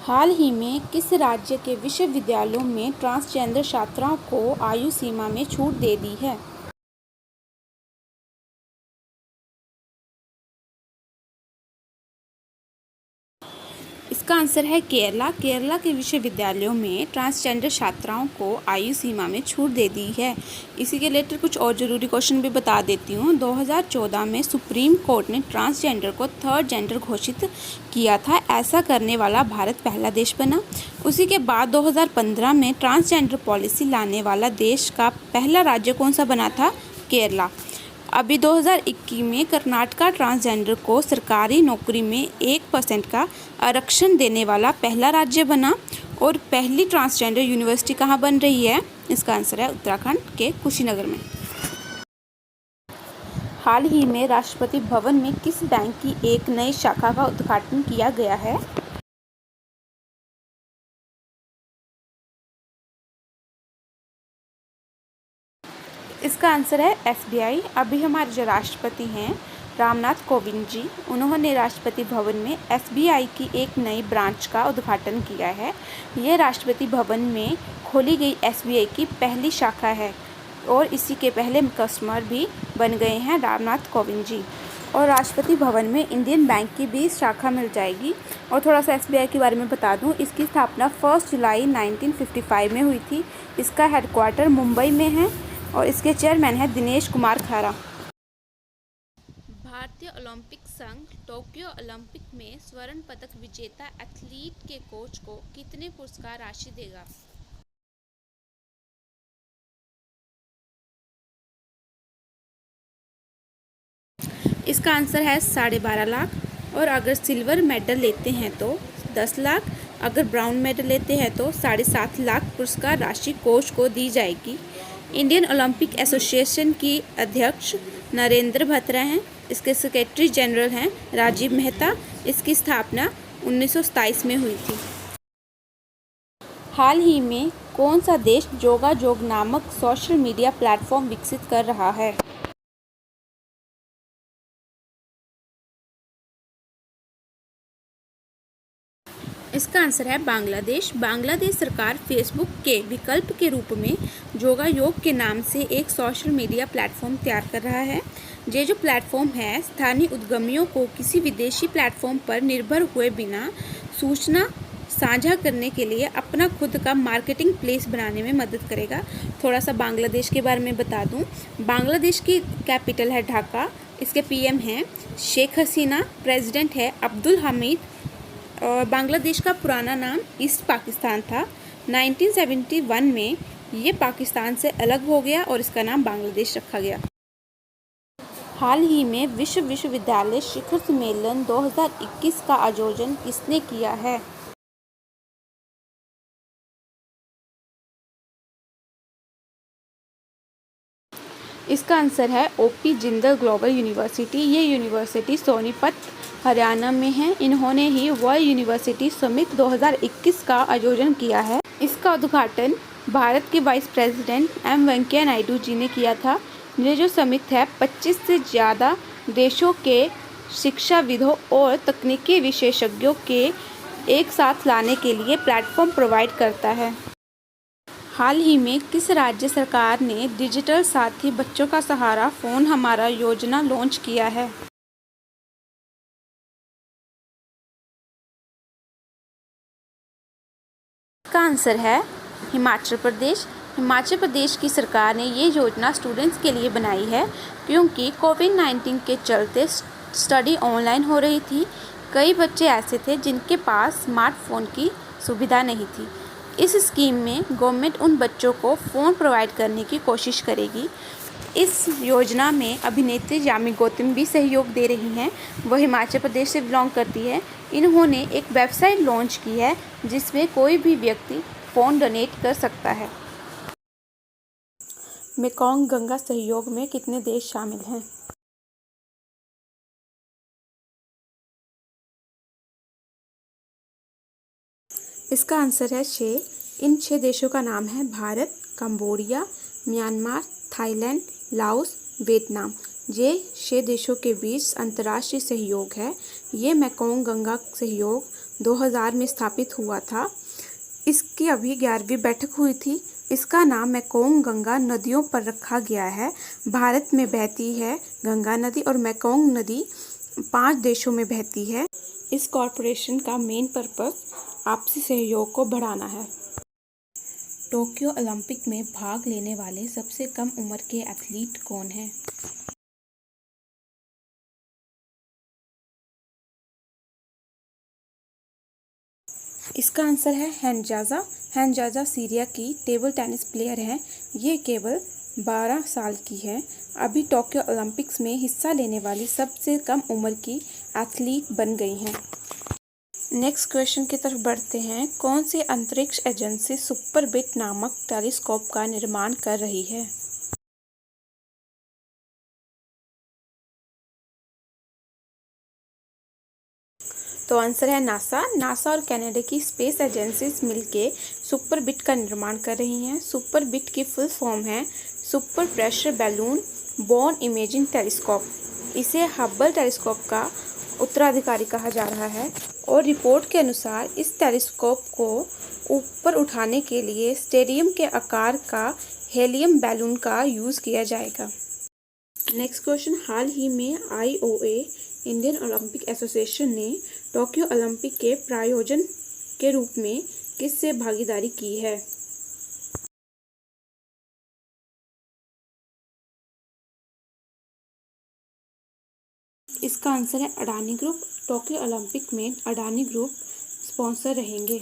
हाल ही में किस राज्य के विश्वविद्यालयों में ट्रांसजेंडर छात्राओं को आयु सीमा में छूट दे दी है? इसका आंसर है केरला। केरला के विश्वविद्यालयों में ट्रांसजेंडर छात्राओं को आयु सीमा में छूट दे दी है। इसी के रिलेटेड कुछ और ज़रूरी क्वेश्चन भी बता देती हूँ। 2014 में सुप्रीम कोर्ट ने ट्रांसजेंडर को थर्ड जेंडर घोषित किया था। ऐसा करने वाला भारत पहला देश बना। उसी के बाद 2015 में ट्रांसजेंडर पॉलिसी लाने वाला देश का पहला राज्य कौन सा बना था? केरला। अभी 2021 में कर्नाटका ट्रांसजेंडर को सरकारी नौकरी में 1% का आरक्षण देने वाला पहला राज्य बना। और पहली ट्रांसजेंडर यूनिवर्सिटी कहाँ बन रही है? इसका आंसर है उत्तराखंड के कुशीनगर में। हाल ही में राष्ट्रपति भवन में किस बैंक की एक नई शाखा का उद्घाटन किया गया है? इसका आंसर है SBI। अभी हमारे जो राष्ट्रपति हैं रामनाथ कोविंद जी, उन्होंने राष्ट्रपति भवन में SBI की एक नई ब्रांच का उद्घाटन किया है। ये राष्ट्रपति भवन में खोली गई SBI की पहली शाखा है और इसी के पहले कस्टमर भी बन गए हैं रामनाथ कोविंद जी। और राष्ट्रपति भवन में इंडियन बैंक की भी शाखा मिल जाएगी। और थोड़ा सा SBI के बारे में बता दूं, इसकी स्थापना 1 जुलाई 1955 में हुई थी। इसका हेडक्वार्टर मुंबई में है और इसके चेयरमैन हैं दिनेश कुमार खारा। भारतीय ओलंपिक संघ टोक्यो ओलंपिक में स्वर्ण पदक विजेता एथलीट के कोच को कितने पुरस्कार राशि देगा? इसका आंसर है 12.5 लाख। और अगर सिल्वर मेडल लेते हैं तो 10 लाख, अगर ब्राउन मेडल लेते हैं तो 7.5 लाख पुरस्कार राशि कोच को दी जाएगी। इंडियन ओलंपिक एसोसिएशन की अध्यक्ष नरेंद्र भत्रा हैं। इसके सेक्रेटरी जनरल हैं राजीव मेहता। इसकी स्थापना 1927 में हुई थी। हाल ही में कौन सा देश जोगाजोग नामक सोशल मीडिया प्लेटफॉर्म विकसित कर रहा है? इसका आंसर है बांग्लादेश। बांग्लादेश सरकार फेसबुक के विकल्प के रूप में जोगायोग के नाम से एक सोशल मीडिया प्लेटफॉर्म तैयार कर रहा है। ये जो प्लेटफॉर्म है स्थानीय उद्यमियों को किसी विदेशी प्लेटफॉर्म पर निर्भर हुए बिना सूचना साझा करने के लिए अपना खुद का मार्केटिंग प्लेस बनाने में मदद करेगा। थोड़ा सा बांग्लादेश के बारे में बता दूं। बांग्लादेश की कैपिटल है ढाका। इसके PM हैं शेख हसीना। प्रेसिडेंट है अब्दुल हमीद। और बांग्लादेश का पुराना नाम ईस्ट पाकिस्तान था। 1971 में ये पाकिस्तान से अलग हो गया और इसका नाम बांग्लादेश रखा गया। हाल ही में विश्व विश्वविद्यालय शिखर सम्मेलन 2021 का आयोजन किसने किया है? इसका आंसर है OP जिंदल ग्लोबल यूनिवर्सिटी। ये यूनिवर्सिटी सोनीपत हरियाणा में है। इन्होंने ही वर्ल्ड यूनिवर्सिटी समिट 2021 का आयोजन किया है। इसका उद्घाटन भारत के वाइस प्रेसिडेंट वेंकैया नायडू जी ने किया था। ये जो समिट है 25 से ज़्यादा देशों के शिक्षाविदों और तकनीकी विशेषज्ञों के एक साथ लाने के लिए प्लेटफॉर्म प्रोवाइड करता है। हाल ही में किस राज्य सरकार ने डिजिटल साथी बच्चों का सहारा फ़ोन हमारा योजना लॉन्च किया है? इसका आंसर है हिमाचल प्रदेश। हिमाचल प्रदेश की सरकार ने ये योजना स्टूडेंट्स के लिए बनाई है क्योंकि कोविड-19 के चलते स्टडी ऑनलाइन हो रही थी। कई बच्चे ऐसे थे जिनके पास स्मार्टफोन की सुविधा नहीं थी। इस स्कीम में गवर्नमेंट उन बच्चों को फ़ोन प्रोवाइड करने की कोशिश करेगी। इस योजना में अभिनेत्री यामी गौतम भी सहयोग दे रही हैं। वो हिमाचल प्रदेश से बिलोंग करती है। इन्होंने एक वेबसाइट लॉन्च की है जिसमें कोई भी व्यक्ति फ़ोन डोनेट कर सकता है। मेकोंग गंगा सहयोग में कितने देश शामिल हैं? इसका आंसर है 6। इन 6 देशों का नाम है Bharat, Cambodia, Myanmar, Thailand, Laos, Vietnam. ये 6 देशों के बीच अंतर्राष्ट्रीय सहयोग है। ये मेकोंग गंगा सहयोग 2000 में स्थापित हुआ था। इसकी अभी 11वीं बैठक हुई थी। इसका नाम मेकोंग गंगा नदियों पर रखा गया है। भारत में बहती है गंगा नदी और मेकोंग नदी 5 देशों में बहती है। इस कॉरपोरेशन का मेन पर्पस आपसी सहयोग को बढ़ाना है। टोक्यो ओलंपिक में भाग लेने वाले सबसे कम उम्र के एथलीट कौन हैं? इसका आंसर है हैनजाजा। हैनजाजा सीरिया की टेबल टेनिस प्लेयर हैं। ये केवल 12 साल की है। अभी टोक्यो ओलंपिक्स में हिस्सा लेने वाली सबसे कम उम्र की एथलीट बन गई हैं। नेक्स्ट क्वेश्चन की तरफ बढ़ते हैं। कौन सी अंतरिक्ष एजेंसी सुपरबिट नामक टेलीस्कोप का निर्माण कर रही है? तो आंसर है नासा। नासा और कनाडा की स्पेस एजेंसीज मिलके सुपरबिट का निर्माण कर रही हैं। सुपरबिट की फुल फॉर्म है super pressure balloon borne imaging telescope. इसे हब्बल टेलीस्कोप का उत्तराधिकारी कहा जा रहा है और रिपोर्ट के अनुसार इस टेलीस्कोप को ऊपर उठाने के लिए स्टेडियम के आकार का हेलियम बैलून का यूज़ किया जाएगा। Next question. हाल ही में आईओए इंडियन ओलंपिक एसोसिएशन ने टोक्यो ओलंपिक के प्रायोजन के रूप में किससे भागीदारी की है? इसका आंसर है अडानी ग्रुप। टोक्यो ओलंपिक में अडानी ग्रुप स्पॉन्सर रहेंगे।